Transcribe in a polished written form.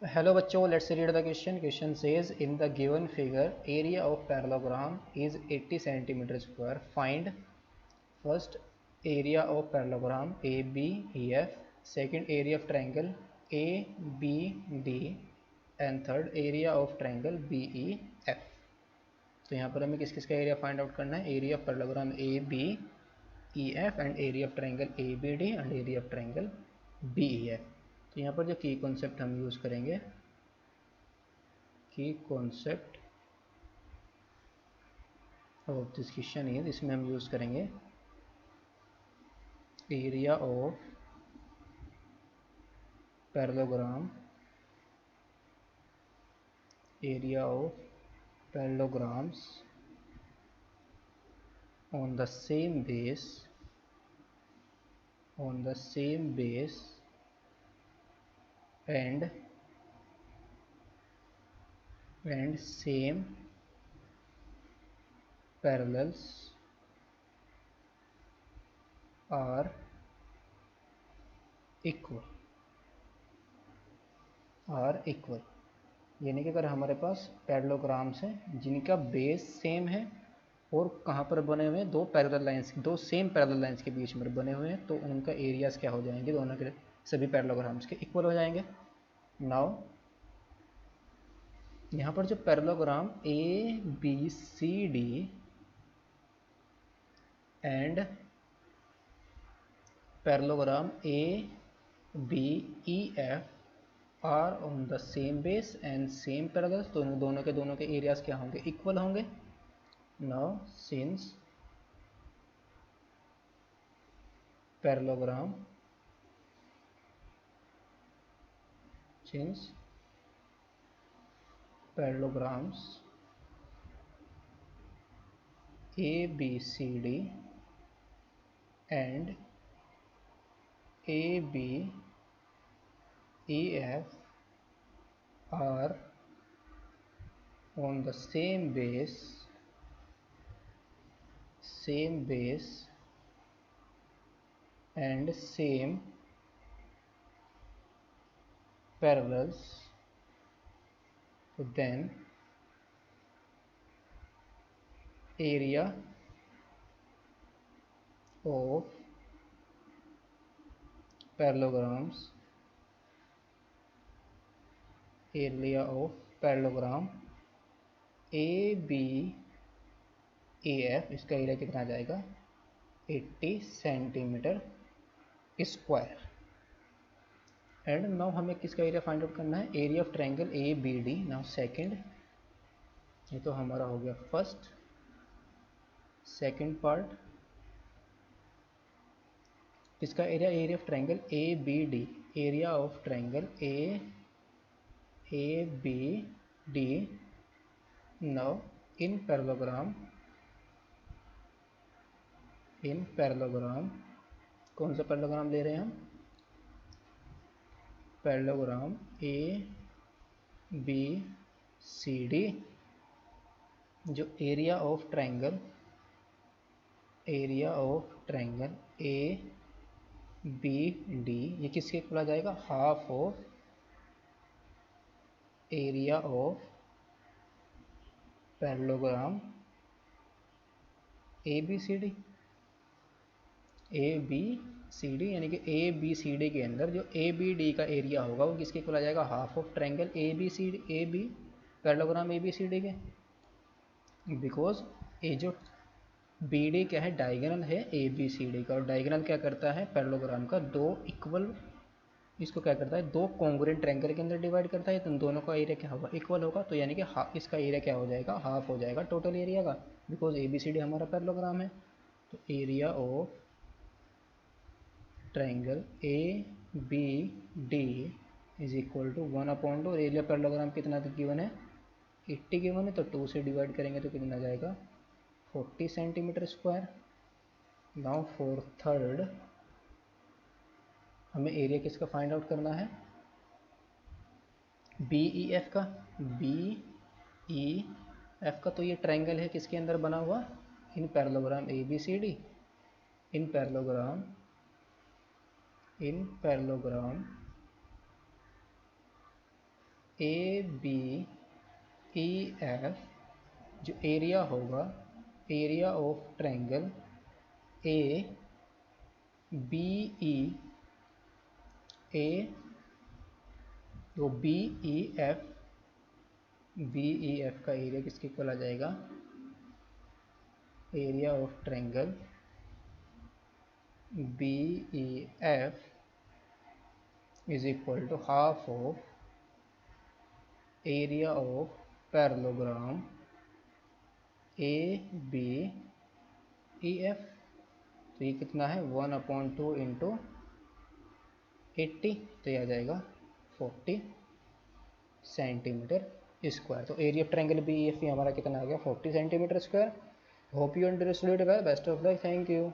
Hello बच्चों, let's read the question. Question says in the given figure area of parallelogram is 80 centimeter square. Find first area of parallelogram ABEF, second area of triangle ABD and third area of triangle BEF. तो यहाँ पर हमें किस किस का area find out करना है? Area of parallelogram ABEF and area of triangle ABD and area of triangle BEF. तो यहाँ पर जो की कॉन्सेप्ट हम यूज़ करेंगे, की concept of this question is, इसमें हम यूज़ करेंगे area of parallelogram, area of parallelograms on the same base and same parallels are equal. यानी कि अगर हमारे पास पैरेललोग्राम्स हैं जिनका बेस सेम है और कहाँ पर बने हुए हैं, दो पैरेलल लाइंस, दो सेम पैरेलल लाइंस के बीच में बने हुए हैं, तो उनका एरियाज क्या हो जाएंगे? दोनों के सभी पैरेललोग्राम्स के इक्वल हो जाएंगे. नाउ यहाँ पर जो parallelogram ABCD and parallelogram ABEF are on the same base and same parallels, तो दोनों के एरियाज क्या होंगे? इक्वल होंगे. Now since parallelogram parallelograms ABCD and ABEF are on the same base and same parallels, then area of parallelograms ABEF, इसका area कितना आ जाएगा? 80 centimetre square. And now हमें किसका एरिया फाइंड आउट करना है? Area of triangle ABD. Now second, ये तो हमारा हो गया फर्स्ट. सेकंड पार्ट किसका area? Area of triangle ABD. Area of triangle ABD. Now in parallelogram कौन सा पैरेललोग्राम ले रहे हैं हम? Parallelogram ABCD. जो एरिया ऑफ ट्रायंगल ABD, ये किसके इक्वल आ जाएगा? Half of area of parallelogram ABCD. यानी कि ABCD के अंदर जो ABD का एरिया होगा वो किसके इक्वल आ जाएगा? Half of triangle ABCD, parallelogram ABCD के. बिकॉज ये जो BD क्या है? डायगोनल है ABCD का, और डायगोनल क्या करता है? पैरेललोग्राम का दो इक्वल, इसको क्या करता है? दो कॉन्ग्रुएंट ट्रायंगल के अंदर डिवाइड करता है, तो दोनों का एरिया क्या होगा? इक्वल होगा. तो यानी कि इसका एरिया क्या हो जाएगा? हाफ हो जाएगा टोटल एरिया का, बिकॉज ABCD हमारा पैरेललोग्राम है. तो area of triangle ABD is equal to 1/2, और एरिया पैरेललोग्राम कितना गिवन है? 80 गिवन है, तो 2 से डिवाइड करेंगे तो कितना जाएगा? 40 centimetre square. Now for third हमें एरिया किसका फाइंड आउट करना है? BEF का. BEF का तो ये ट्रायंगल है किसके अंदर बना हुआ? In parallelogram ABCD. In parallelogram A B E F जो एरिया होगा, area of triangle A B E A तो बी ई एफ का एरिया किसके इक्वल आ जाएगा, area of triangle B E F is equal to half of area of parallelogram A B E F. तो ये कितना है 1/2 इंटू 80, तो ये आ जाएगा 40 सेंटीमीटर स्क्वायर। तो area of triangle B E F हमारा कितना आ गया 40 centimetre square. Hope you understood. Best of luck, thank you.